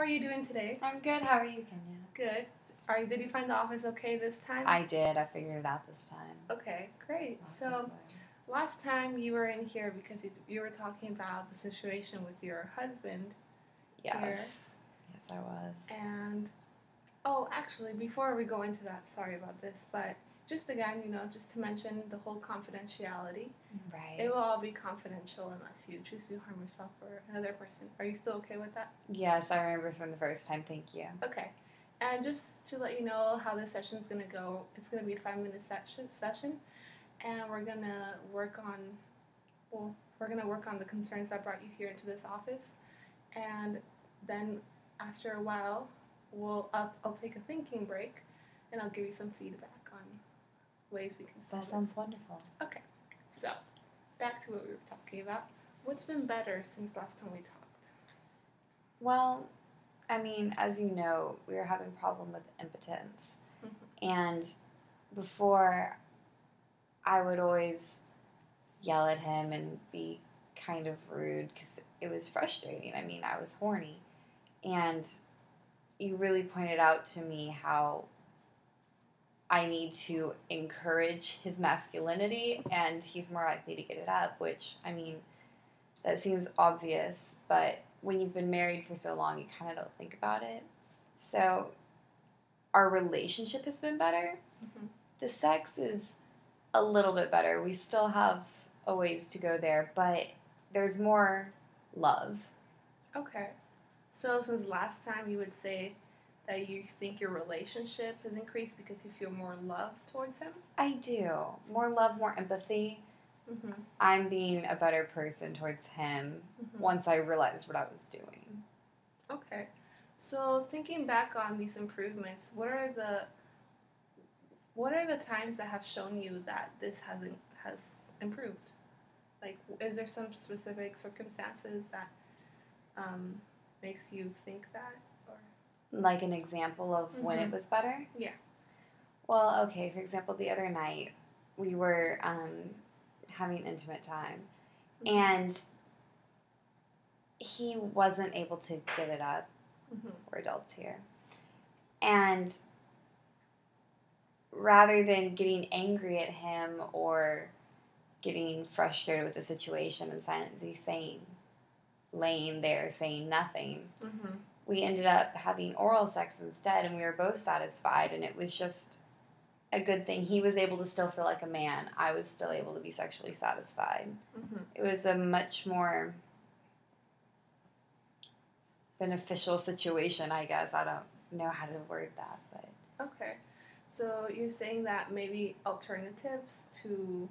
are you doing today? I'm good. How are you, Kenya? Good. Did you find the office okay this time? I did. I figured it out this time. Okay, great. Awesome. Last time you were in here because you were talking about the situation with your husband. Yes. Here. Yes, I was. And, actually, before we go into that, sorry about this, but just again, just to mention the whole confidentiality. Right. It will all be confidential unless you choose to harm yourself or another person. Are you still okay with that? Yes, I remember from the first time. Thank you. Okay. And just to let you know how this session is going to go, it's going to be a 5-minute session, and we're going to work on the concerns that brought you here into this office, and then after a while, I'll take a thinking break, and I'll give you some feedback on ways we can solve That sounds wonderful. Okay, so back to what we were talking about. What's been better since last time we talked? Well, I mean, as you know, we were having a problem with impotence. Mm-hmm. And before, I would always yell at him and be kind of rude because it was frustrating. I mean, I was horny. And you really pointed out to me how I need to encourage his masculinity and he's more likely to get it up, which, I mean, that seems obvious, but when you've been married for so long, you kind of don't think about it. So our relationship has been better. Mm-hmm. The sex is a little bit better. We still have a ways to go there, but there's more love. Okay. So since last time, you would say that you think your relationship has increased because you feel more love towards him? I do. More love, more empathy. Mm-hmm. I'm being a better person towards him once I realized what I was doing. Okay. So thinking back on these improvements, what are the times that have shown you that this has improved? Like, is there some specific circumstances that makes you think that? Or Like an example of when it was better? Yeah. Well, okay, for example, the other night we were having intimate time, and he wasn't able to get it up. We're adults here. And rather than getting angry at him or getting frustrated with the situation and silently laying there saying nothing, we ended up having oral sex instead, and we were both satisfied, and it was just a good thing. He was able to still feel like a man. I was still able to be sexually satisfied. It was a much more beneficial situation, I guess. I don't know how to word that, but... Okay. So you're saying that maybe alternatives to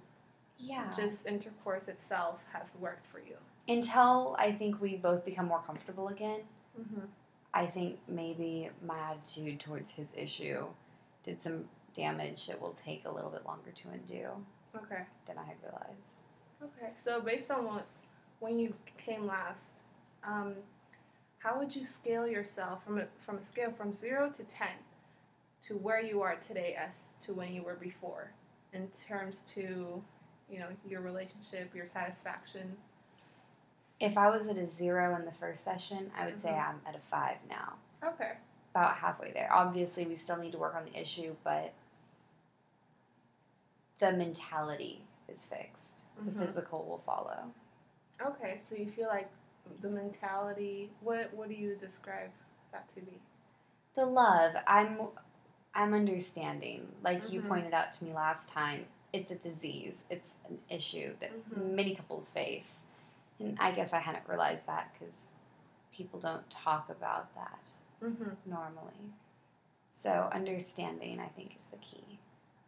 just intercourse itself has worked for you? Until I think we both become more comfortable again. I think maybe my attitude towards his issue did some damage that will take a little bit longer to undo than I had realized. Okay. So based on when you came last, how would you scale yourself from a scale from 0 to 10 to where you are today as to when you were before, in terms to, your relationship, your satisfaction? If I was at a 0 in the first session, I would say I'm at a 5 now. Okay. About halfway there. Obviously, we still need to work on the issue, but the mentality is fixed. The physical will follow. Okay, so you feel like the mentality, what do you describe that to be? The love. I'm understanding. Like you pointed out to me last time, it's a disease. It's an issue that many couples face. And I guess I hadn't realized that because people don't talk about that normally. So understanding, I think, is the key.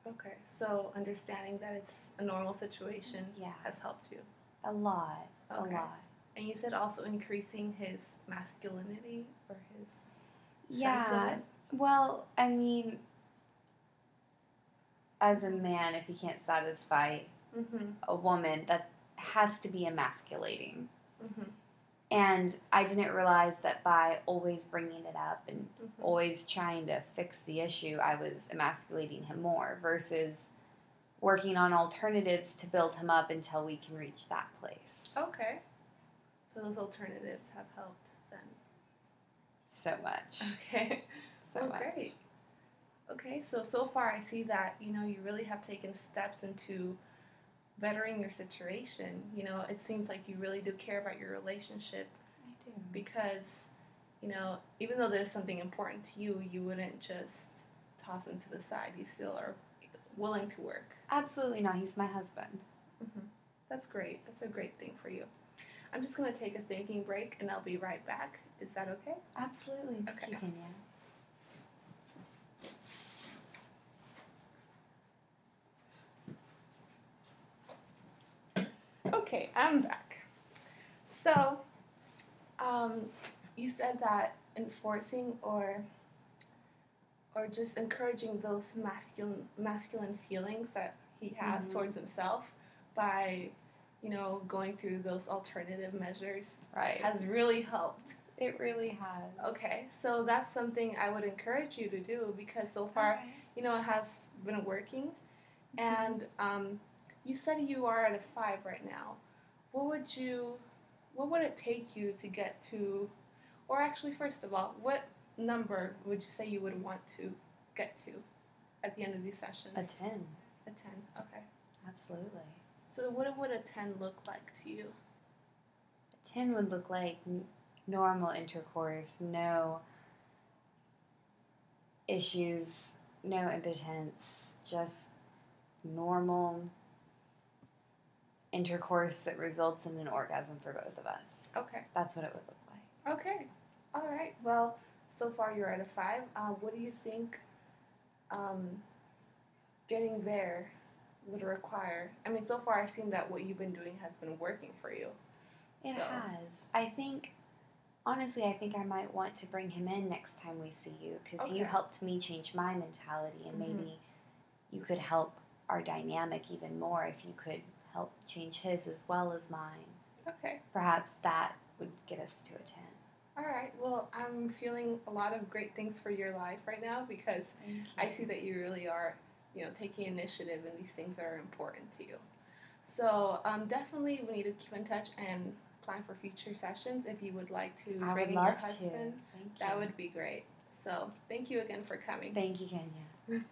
Okay, so understanding that it's a normal situation has helped you. A lot. Okay. A lot. And you said also increasing his masculinity or his sense of it? Well, I mean, as a man, if he can't satisfy a woman, that has to be emasculating. And I didn't realize that by always bringing it up and always trying to fix the issue, I was emasculating him more versus working on alternatives to build him up until we can reach that place. Okay. So those alternatives have helped then. so much. Okay. So much. Great. Okay, so far I see that, you really have taken steps into bettering your situation. It seems like you really do care about your relationship I do. because, even though there's something important to you, you wouldn't just toss him to the side. You still are willing to work. Absolutely not. He's my husband. Mm-hmm. That's great. That's a great thing for you. I'm just going to take a thinking break and I'll be right back. Is that okay? Absolutely. Thank Okay. you, Kenya. Okay, I'm back. So, you said that enforcing or just encouraging those masculine feelings that he has towards himself by, going through those alternative measures Right. has really helped. It really has. Okay, so that's something I would encourage you to do because so far, it has been working. And you said you are at a 5 right now. What would it take you to get to, or actually, first of all, what number would you say you would want to get to at the end of these sessions? A 10. A 10, okay. Absolutely. So what would a 10 look like to you? A 10 would look like normal intercourse, no issues, no impotence, just normal intercourse that results in an orgasm for both of us. Okay. That's what it would look like. Okay. All right. Well, so far you're at a 5. What do you think getting there would require? I mean, so far I've seen that what you've been doing has been working for you. It has. Honestly, I think I might want to bring him in next time we see you because you helped me change my mentality and maybe you could help our dynamic even more if you could help change his as well as mine. Okay. Perhaps that would get us to a 10. All right. Well, I'm feeling a lot of great things for your life right now because I see that you really are, taking initiative and these things are important to you. So definitely we need to keep in touch and plan for future sessions if you would like to bring in your husband. Thank you. That would be great. So thank you again for coming. Thank you, Kenya.